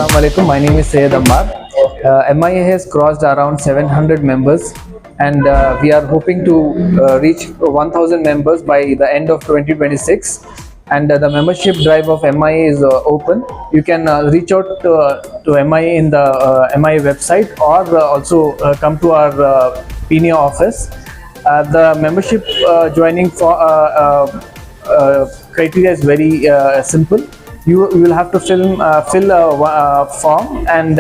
Assalamu alaikum. My name is Syed Ammar. MIA has crossed around 700 members, and we are hoping to reach 1,000 members by the end of 2026. And the membership drive of MIA is open. You can reach out to MIA in the MIA website, or also come to our Penia office. The membership joining for criteria is very simple. You will have to fill a form and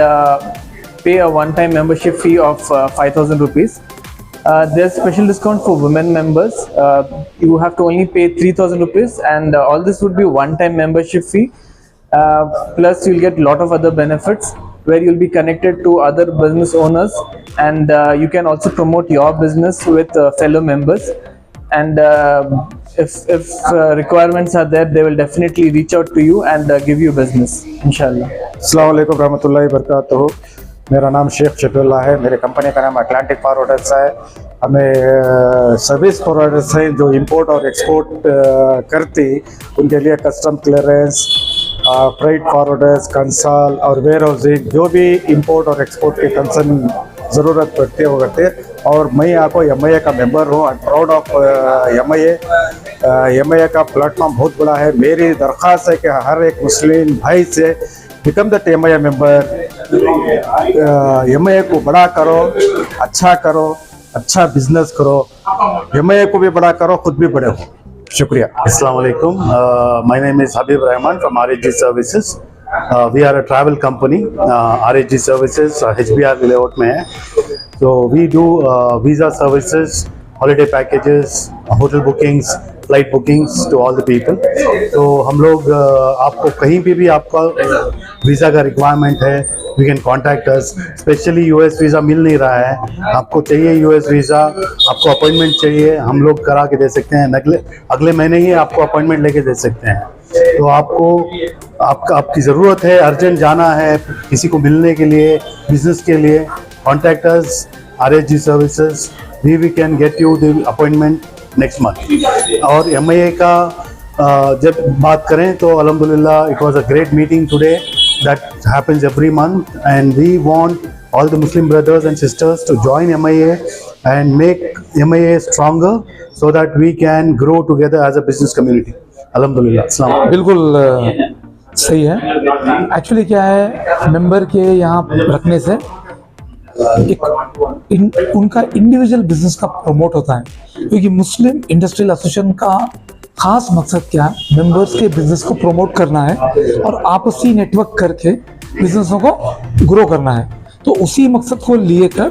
pay a one-time membership fee of 5,000 rupees. There's special discount for women members. You have to only pay 3,000 rupees, and all this would be one-time membership fee. Plus, you'll get a lot of other benefits where you'll be connected to other business owners, and you can also promote your business with fellow members. And if requirements are there, they will definitely reach out to you and give you business, inshallah. अस्सलाम वालेकुम रहमतुल्लाहि वबरकातुहू। मेरा नाम शेख शफीउल्लाह है। मेरे company का नाम Atlantic forwarders है। हमें सर्विस प्रोवाइडर्स हैं जो इंपोर्ट और एक्सपोर्ट करते, उनके लिए custom clearance, freight forwarders, Kansal और वेयर हाउसिंग, जो भी इंपोर्ट और एक्सपोर्ट के कंसर्न ज़रूरत पड़ती है वो करते हैं। और मैं आपको MIA का मेंबर हूँ। I am proud of MIA का प्लेटफॉर्म बहुत बड़ा है। मेरी दरख्वास्त है कि हर एक मुस्लिम भाई से become the MIA member. MIA को बड़ा करो, अच्छा बिजनेस करो, MIA को भी बड़ा करो, खुद भी बड़े हो। शुक्रिया। Assalamu alaikum. My name is Habib Rahman from RHG Services. We are a travel company. RHG Services HBR layout में है. So we do visa services, holiday packages, hotel bookings, flight bookings to all the people. तो हम लोग आपको कहीं भी आपका visa का रिक्वायरमेंट है, we can contact us. Specially US visa मिल नहीं रहा है, आपको चाहिए US वीज़ा, आपको अपॉइंटमेंट चाहिए, हम लोग करा के दे सकते हैं। अगले महीने ही आपको अपॉइंटमेंट लेके दे सकते हैं। तो आपकी ज़रूरत है, अर्जेंट जाना है किसी को मिलने के लिए, बिजनेस के लिए, contact us RHG services. We can get you the appointment next month. और MIA का जब बात करें तो अल्हम्दुलिल्लाह it was a great meeting today that happens every month, and we want all the Muslim brothers and sisters to join MIA and make MIA stronger so that we can grow together as a business community. Alhamdulillah. Assalam alaikum. बिल्कुल सही है। Actually क्या है, member के यहाँ रखने से उनका इंडिविजुअल बिजनेस का प्रमोट होता है, क्योंकि मुस्लिम इंडस्ट्रियल एसोसिएशन का खास मकसद क्या है, मेंबर्स के बिजनेस को प्रमोट करना है और आपसी नेटवर्क करके बिजनेसों को ग्रो करना है। तो उसी मकसद को लिए कर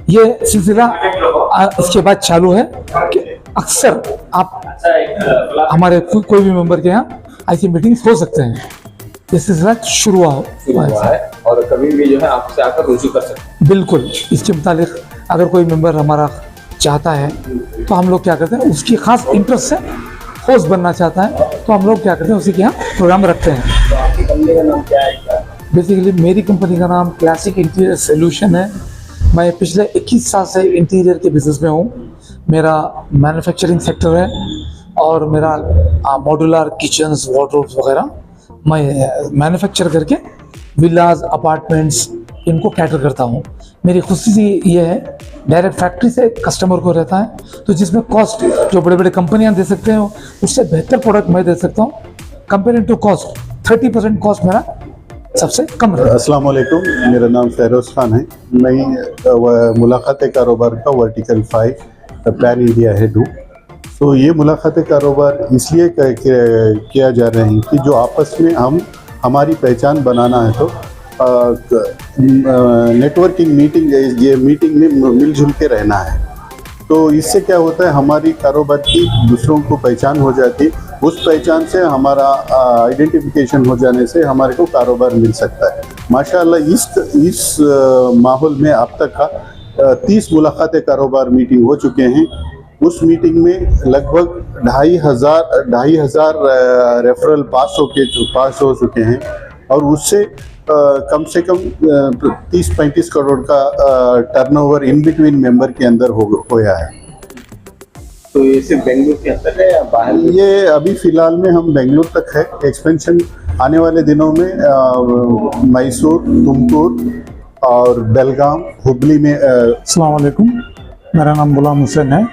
ये सिलसिला इसके बाद चालू है कि अक्सर आप हमारे कोई भी मेंबर के यहाँ ऐसी मीटिंग्स हो सकते हैं। ये सिलसिला शुरू हुआ है और कभी भी जो है आपसे आकर रुजू कर सकते हैं। बिल्कुल, इसके मुतालिक अगर कोई मेंबर हमारा चाहता है तो हम लोग क्या करते हैं, उसकी खास इंटरेस्ट से होस्ट बनना चाहता है तो हम लोग क्या करते हैं, उसी के यहाँ प्रोग्राम रखते हैं। आपकी कंपनी का नाम क्या है? बेसिकली मेरी कंपनी का नाम क्लासिक इंटीरियर सॉल्यूशन है। मैं पिछले 21 साल से इंटीरियर के बिजनेस में हूँ। मेरा मैन्युफैक्चरिंग सेक्टर है और मेरा मॉड्यूलर किचन्स, वार्डरोब्स वगैरह मैं मैन्युफैक्चर करके विलाज, अपार्टमेंट्स इनको कैटर करता हूँ। मेरी खुशी ये है, डायरेक्ट फैक्ट्री से कस्टमर को रहता है, तो जिसमें कॉस्ट जो बड़े बड़े कंपनियाँ दे सकते हैं उससे बेहतर प्रोडक्ट मैं दे सकता हूँ। कंपेयरिंग टू कॉस्ट 30% कॉस्ट मेरा सबसे कम है। अस्सलाम वालेकुम, मेरा नाम फेरोज खान है। मैं मुलाकात कारोबार का वर्टिकल 5 पैन इंडिया हेड हूँ। तो ये मुलाकात कारोबार इसलिए किया जा रहे हैं कि जो आपस में हमारी पहचान बनाना है, तो नेटवर्किंग मीटिंग, ये मीटिंग में मिलजुल के रहना है। तो इससे क्या होता है, हमारी कारोबार की दूसरों को पहचान हो जाती, उस पहचान से हमारा आइडेंटिफिकेशन हो जाने से हमारे को कारोबार मिल सकता है। माशाल्लाह इस माहौल में अब तक का 30 मुलाकात कारोबार मीटिंग हो चुके हैं। उस मीटिंग में लगभग 2,500 रेफरल पास हो चुके हैं और उससे कम से कम 30-35 करोड़ का टर्नओवर इन बिटवीन मेंबर के अंदर होया है। तो ये सिर्फ बेंगलुरु के अंदर है या बाहर? ये अभी फ़िलहाल में हम बेंगलुरु तक है, एक्सपेंशन आने वाले दिनों में मैसूर, तुमकुर और बेलगाम, हुबली में अस्सलाम वालेकुम, मेरा नाम गुलाम हुसैन है।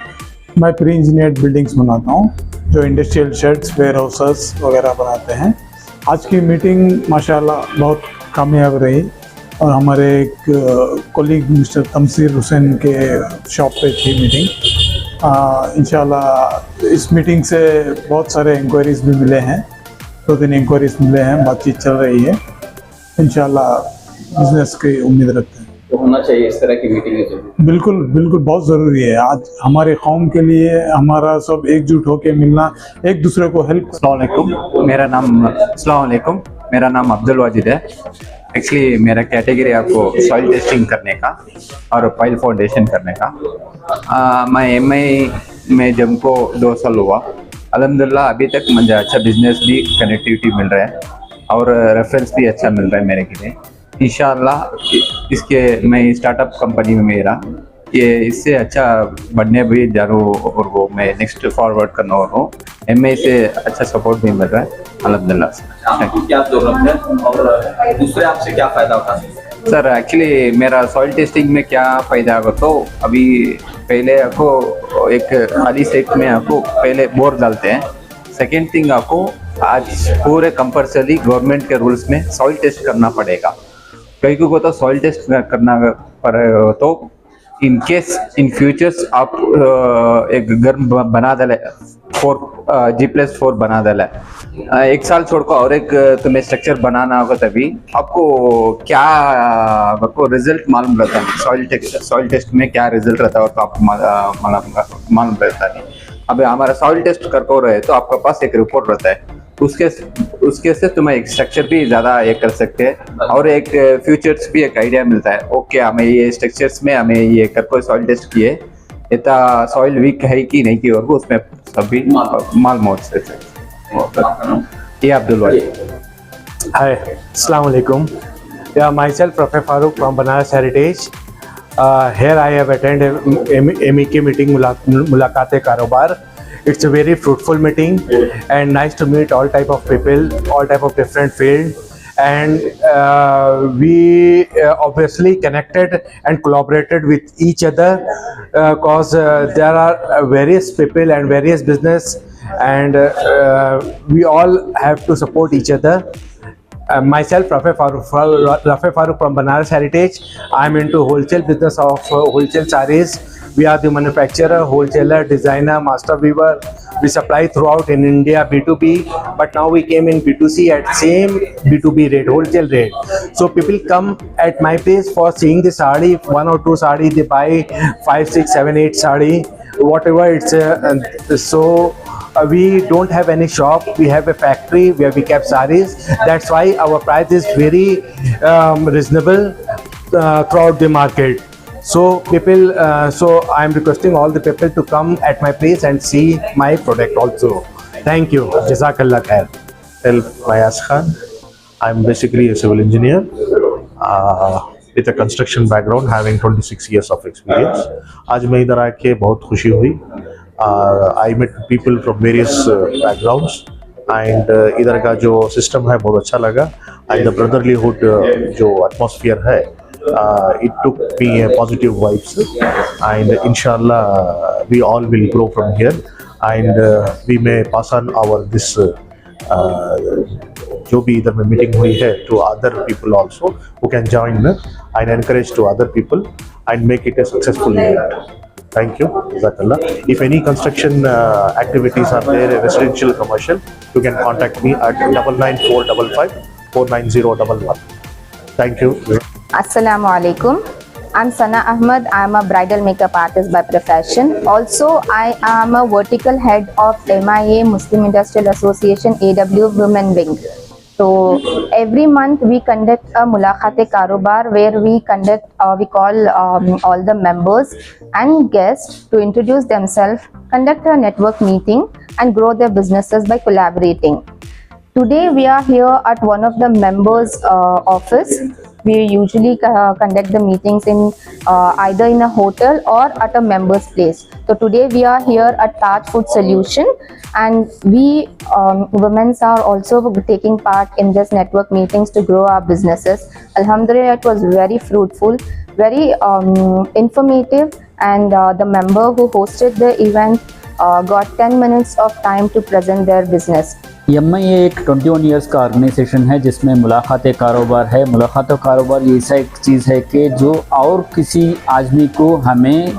मैं प्री इंजीनियर्ड बिल्डिंग्स बनाता हूँ जो इंडस्ट्रियल शेड्स, वेयर हाउसेस वगैरह बनाते हैं। आज की मीटिंग माशाल्लाह बहुत कामयाब रही और हमारे एक कोलीग मिस्टर तमसीर हुसैन के शॉप पे थी मीटिंग। इंशाल्लाह इस मीटिंग से बहुत सारे इंक्वायरीज भी मिले हैं, 2-3 इंक्वायरीज मिले हैं, बातचीत चल रही है। इंशाल्लाह बिजनेस की उम्मीद रखते हैं। तो होना चाहिए इस तरह की मीटिंग। बिल्कुल बिल्कुल बहुत ज़रूरी है। आज हमारे कौम के लिए हमारा सब एकजुट होकर मिलना, एक दूसरे को हेल्प। अस्सलाम वालेकुम, मेरा नाम अब्दुल वाजिद है। एक्चुअली मेरा कैटेगरी आपको सॉइल टेस्टिंग करने का और पॉइल फाउंडेशन करने का। मैं MI में जब को 2 साल हुआ। अल्हम्दुलिल्लाह अभी तक मुझे अच्छा बिजनेस भी कनेक्टिविटी मिल रहा है और रेफरेंस भी अच्छा मिल रहा है मेरे के लिए। इंशाअल्लाह इसके मैं स्टार्टअप कंपनी में मेरा ये इससे अच्छा बढ़ने भी जा रहा हूँ और वो मैं नेक्स्ट फॉरवर्ड करना हो रहा हूँ। MI से अच्छा सपोर्ट भी मिल रहा है अल्हम्दुलिल्लाह से। आपकी क्या जरूरत है और दूसरे आपसे क्या फायदा उठा सकते हैं? सर एक्चुअली मेरा सॉइल टेस्टिंग में क्या फ़ायदा होगा तो अभी पहले आपको एक खाली सेट में आपको पहले बोर डालते हैं। सेकेंड थिंग आपको आज पूरे कंपलसरी गवर्नमेंट के रूल्स में सॉइल टेस्ट करना पड़ेगा। कई को तो सॉइल टेस्ट करना पड़ेगा तो इन केस इन फ्यूचर्स आप एक घर बना डाले 4G+4 बना डाला 1 साल छोड़ को और एक तुम्हें स्ट्रक्चर बनाना होगा तभी आपको क्या आपको रिजल्ट मालूम रहता है। सॉइल टेस्ट में क्या रिजल्ट रहता है और तो आपको मालूम रहता नहीं। अब हमारा सॉइल टेस्ट कर को रहे तो आपके पास एक रिपोर्ट रहता है, उसके से तुम्हें एक स्ट्रक्चर भी ज़्यादा ये कर सकते हैं और एक फ्यूचर्स भी एक आइडिया मिलता है। ओके हमें ये स्ट्रक्चर्स में हमें ये कर को सॉइल टेस्ट किए इतना सॉइल वीक है कि नहीं की और उसमें सभी मालूम हो सकते हैं। ये Abdul Wajid. Hi, Assalamu alaikum. Yeah, myself, Prophet Farooq from Banaras Heritage. Here I have attended MEK meeting, Mulaqat-e Karobar. It's a very fruitful meeting and nice to meet all type of people, all type of different field. And we obviously connected and collaborated with each other because there are various people and various business and we all have to support each other. Myself, Rafi Farooq from Banaras Heritage. I'm into wholesale business of wholesale sarees. We are the manufacturer, wholesaler, designer, master weaver. We supply throughout in India B2B, but now we came in B2C at same B2B rate, wholesale rate. So people come at my place for seeing the sari, 1 or 2 sari, they buy 5, 6, 7, 8 sari, whatever it's we don't have any shop, we have a factory where we kept saris. That's why our price is very reasonable throughout the market. So people, so I'm requesting all the people to come at my place and see my product also. Thank you. Jazakallah khair. Fayaz Khan. I'm basically a civil engineer with a construction background, having 26 years of experience. आज मैं इधर आके बहुत खुशी हुई. I met people from various backgrounds and इधर का जो system है बहुत अच्छा लगा and the brotherlyhood जो atmosphere है it took me a positive vibes and inshallah we all will grow from here and we may pass on our this जो भी इधर में मीटिंग हुई है to other people also who can join and encourage to other people and make it a successful event. Thank you. Jazakallah. If any construction activities are there, residential, commercial, you can contact me at 99455 49011. Thank you. Assalamu alaikum. I'm Sana Ahmed. I'm a bridal makeup artist by profession. Also, I am a vertical head of MIA Muslim Industrial Association AW Women Wing. So every month we conduct a Mulaqat-e Karobar where we call all the members and guests to introduce themselves, conduct a network meeting and grow their businesses by collaborating. Today we are here at one of the members' office we usually conduct the meetings in either in a hotel or at a member's place. So today we are here at Taj Food Solution, and we women are also taking part in this network meetings to grow our businesses. Alhamdulillah, it was very fruitful, very informative, and the member who hosted the event got 10 minutes of time to present their business. MIA एक 21 years का organisation है जिसमें मुलाकात कारोबार है। मुलाकात कारोबार ये ऐसा एक चीज़ है कि जो और किसी आदमी को हमें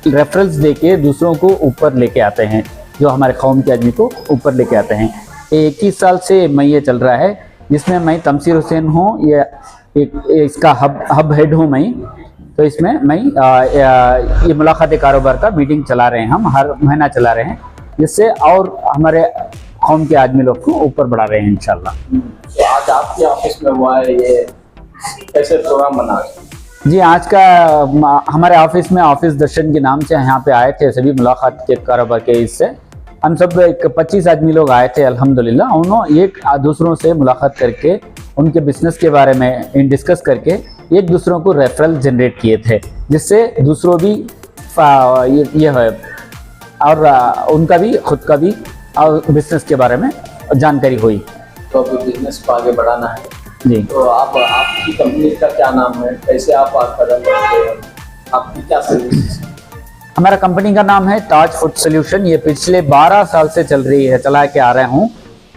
रेफरेंस देके दूसरों को ऊपर लेके आते हैं, जो हमारे कौम के आदमी को ऊपर लेके आते हैं। 21 साल से MIA चल रहा है, जिसमें मैं तमसीर हुसैन हूँ, इसका हब हेड हूँ मैं। तो इसमें मैं ये मुलाकात कारोबार का मीटिंग चला रहे हैं, हम हर महीना चला रहे हैं, जिससे और हमारे कौम के आदमी लोग को ऊपर बढ़ा रहे हैं इंशाल्लाह। तो आज आपके ऑफिस में हुआ है, ये कैसे प्रोग्राम बना है? जी, आज का हमारे ऑफिस में ऑफिस दर्शन के नाम से यहाँ पे आए थे सभी मुलाकात के कारोबार के इससे हम सब 25 आदमी लोग आए थे। अल्हम्दुलिल्लाह उन्होंने एक दूसरों से मुलाकात करके उनके बिजनेस के बारे में डिस्कस करके एक दूसरों को रेफरल जनरेट किए थे, जिससे दूसरों भी ये है और उनका भी खुद का भी और बिजनेस के बारे में जानकारी हुई। तो अभी बिजनेस को आगे बढ़ाना है जी। तो आपकी कंपनी का क्या नाम है, कैसे आप कदम बढ़ाते हैं, आपकी क्या सर्विस? हमारा कंपनी का नाम है ताज फूड सोल्यूशन। ये पिछले 12 साल से चला के आ रहा हूँ।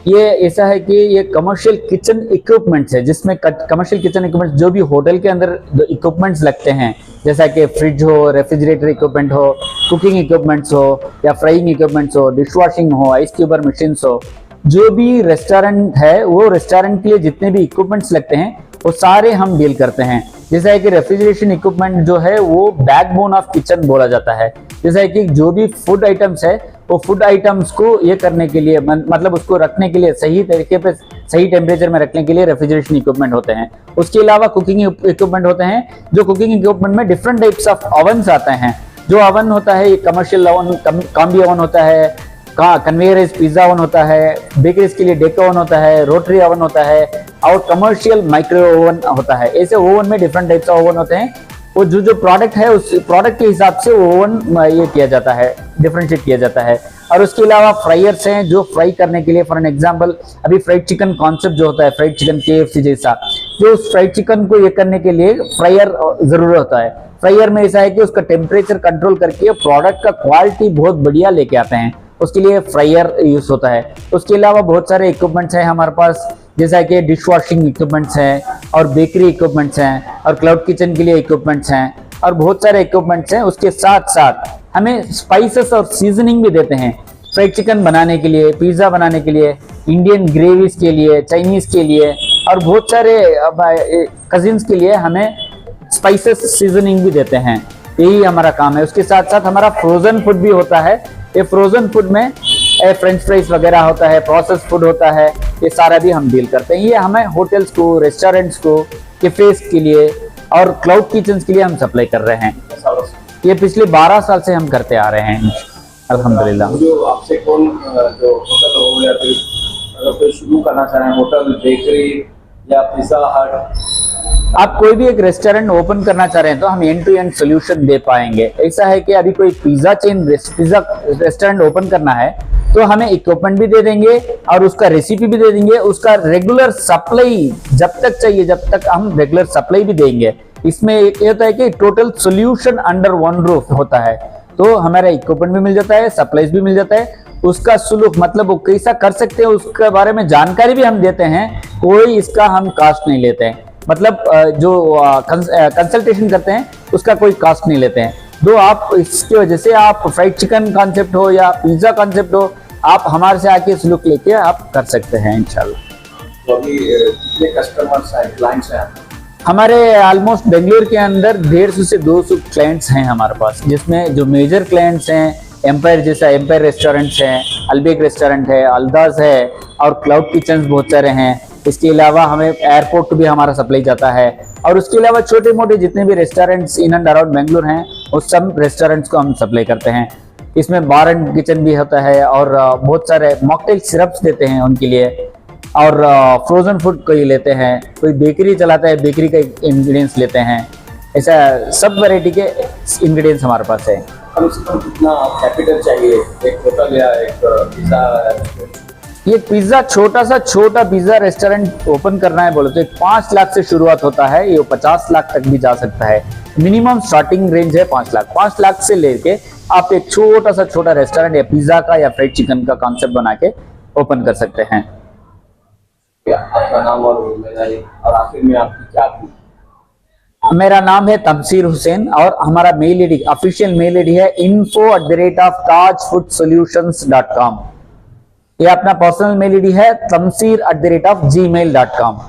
ये ऐसा है कि ये कमर्शियल किचन इक्विपमेंट्स है, जिसमें कमर्शियल किचन इक्विपमेंट्स जो भी होटल के अंदर इक्विपमेंट्स लगते हैं, जैसा कि फ्रिज हो, रेफ्रिजरेटर इक्विपमेंट हो, कुकिंग इक्विपमेंट्स हो या फ्राइंग इक्विपमेंट्स हो, डिश वॉशिंग हो, आइस क्यूबर मशीन्स हो, जो भी रेस्टोरेंट है वो रेस्टोरेंट के लिए जितने भी इक्विपमेंट्स लगते हैं वो सारे हम डील करते हैं। जैसा है कि रेफ्रिजरेशन इक्विपमेंट जो है वो बैकबोन ऑफ किचन बोला जाता है। जैसा है कि जो भी फूड आइटम्स है वो फूड आइटम्स को ये करने के लिए मतलब उसको रखने के लिए सही तरीके पे सही टेम्परेचर में रखने के लिए रेफ्रिजरेशन इक्विपमेंट होते हैं। उसके अलावा कुकिंग इक्विपमेंट होते हैं, जो कुकिंग इक्विपमेंट में डिफरेंट टाइप्स ऑफ ओवन्स आते हैं। जो ओवन होता है ये कमर्शियल ओवन, कॉम्बी ओवन होता है, कन्वेयर पिज्जा ओवन होता है, बेकरीज के लिए डेको ओवन होता है, रोटरी ओवन होता है और कमर्शियल माइक्रो ओवन होता है। ऐसे ओवन में डिफरेंट टाइप्स ऑफ ओवन होते हैं। वो जो प्रोडक्ट है उस प्रोडक्ट के हिसाब से ओवन ये किया जाता है, डिफरेंशिएट किया जाता है। और उसके अलावा फ्रायर्स हैं जो फ्राई करने के लिए, फॉर एन एग्जांपल अभी फ्राइड चिकन कॉन्सेप्ट जो होता है, फ्राइड चिकन KFC जैसा, जो उस फ्राइड चिकन को ये करने के लिए फ्रायर जरूर होता है। फ्रायर में ऐसा है कि उसका टेम्परेचर कंट्रोल करके प्रोडक्ट का क्वालिटी बहुत बढ़िया लेके आते हैं, उसके लिए फ्रायर यूज होता है। उसके अलावा बहुत सारे इक्विपमेंट्स हैं हमारे पास, जैसा कि डिश वॉशिंग इक्विपमेंट्स हैं और बेकरी इक्विपमेंट्स हैं और क्लाउड किचन के लिए इक्विपमेंट्स हैं और बहुत सारे इक्विपमेंट्स हैं। उसके साथ साथ हमें स्पाइसेस और सीजनिंग भी देते हैं, फ्राइड चिकन बनाने के लिए, पिज्ज़ा बनाने के लिए, इंडियन ग्रेवीज के लिए, चाइनीज़ के लिए और बहुत सारे कजिन्स के लिए हमें स्पाइसेस सीजनिंग भी देते हैं। यही हमारा काम है। उसके साथ साथ हमारा फ्रोजन फूड भी होता है। ये फ्रोजन फूड में फ्रेंच फ्राइज वगैरह होता है, प्रोसेस फूड होता है, ये सारा भी हम डील करते हैं। ये हमें होटल्स को, रेस्टोरेंट्स को, कैफेज के लिए और क्लाउड किचन के लिए हम सप्लाई कर रहे हैं। ये पिछले 12 साल से हम करते आ रहे हैं अल्हम्दुलिल्लाह। जो आपसे कौन जो होटल हो या फिर अगर कोई शुरू करना चाह रहे हैं, होटल, बेकरी या पिज्जा हट, आप कोई भी एक रेस्टोरेंट ओपन करना चाह रहे हैं तो हम एंड टू एंड सोल्यूशन दे पाएंगे। ऐसा है कि अभी कोई पिज्जा रेस्टोरेंट ओपन करना है तो हमें इक्विपमेंट भी दे देंगे और उसका रेसिपी भी दे देंगे, उसका रेगुलर सप्लाई जब तक चाहिए जब तक हम रेगुलर सप्लाई भी देंगे। इसमें ये होता है कि total solution under one roof होता है, तो हमारा इक्विपमेंट भी मिल जाता है, सप्लाईज भी मिल जाता है, उसका सुलूक मतलब वो कैसा कर सकते हैं उसके बारे में जानकारी भी हम देते हैं। कोई इसका हम कास्ट नहीं लेते हैं, मतलब जो कंसल्टेशन करते हैं उसका कोई कास्ट नहीं लेते हैं। दो आप इसकी वजह से आप फ्राइड चिकन कॉन्सेप्ट हो या पिज्जा कॉन्सेप्ट हो, आप हमारे से आके सलूक लेके आप कर सकते हैं इंशाल्लाह। तो अभी कितने कस्टमर्स हैं, क्लाइंट्स हैं? हमारे ऑलमोस्ट बेंगलुरु के अंदर 150 से 200 क्लाइंट्स हैं हमारे पास, जिसमें जो मेजर क्लाइंट्स हैं एम्पायर जैसा एम्पायर रेस्टोरेंट्स हैं, अलबेक रेस्टोरेंट है, अल्दाज है और क्लाउड किचन बहुत सारे हैं। इसके अलावा हमें एयरपोर्ट भी हमारा सप्लाई जाता है और उसके अलावा छोटे मोटे जितने भी restaurants in and around Bengaluru हैं उस सब रेस्टोरेंट्स को हम सप्लाई करते हैं। इसमें बार एंड किचन भी होता है और बहुत सारे मॉकटेल सिरप्स देते हैं उनके लिए। और फ्रोजन फूड कोई लेते हैं, कोई बेकरी चलाता है, बेकरी का इंग्रेडिएंट्स लेते हैं। ऐसा सब वैरायटी के इंग्रेडिएंट्स हमारे पास है। कम से कम कितना कैपिटल चाहिए एक होटल या एक पिज्जा? ये पिज्जा छोटा पिज्जा रेस्टोरेंट ओपन करना है बोले तो 5 लाख से शुरुआत होता है, ये 50 लाख तक भी जा सकता है। मिनिमम स्टार्टिंग रेंज है 5 लाख। 5 लाख से लेके आप एक छोटा रेस्टोरेंट या पिज्जा का या फ्राइड चिकन का कॉन्सेप्ट बना के ओपन कर सकते हैं। आपका नाम और जिम्मेदारी और आखिर में आपकी क्या थी? मेरा नाम है तमसीर हुसैन और हमारा mail ID, official mail ID है info@tajfoodsolutions.com। ये अपना पर्सनल मेल आईडी है, tamseer@gmail.com।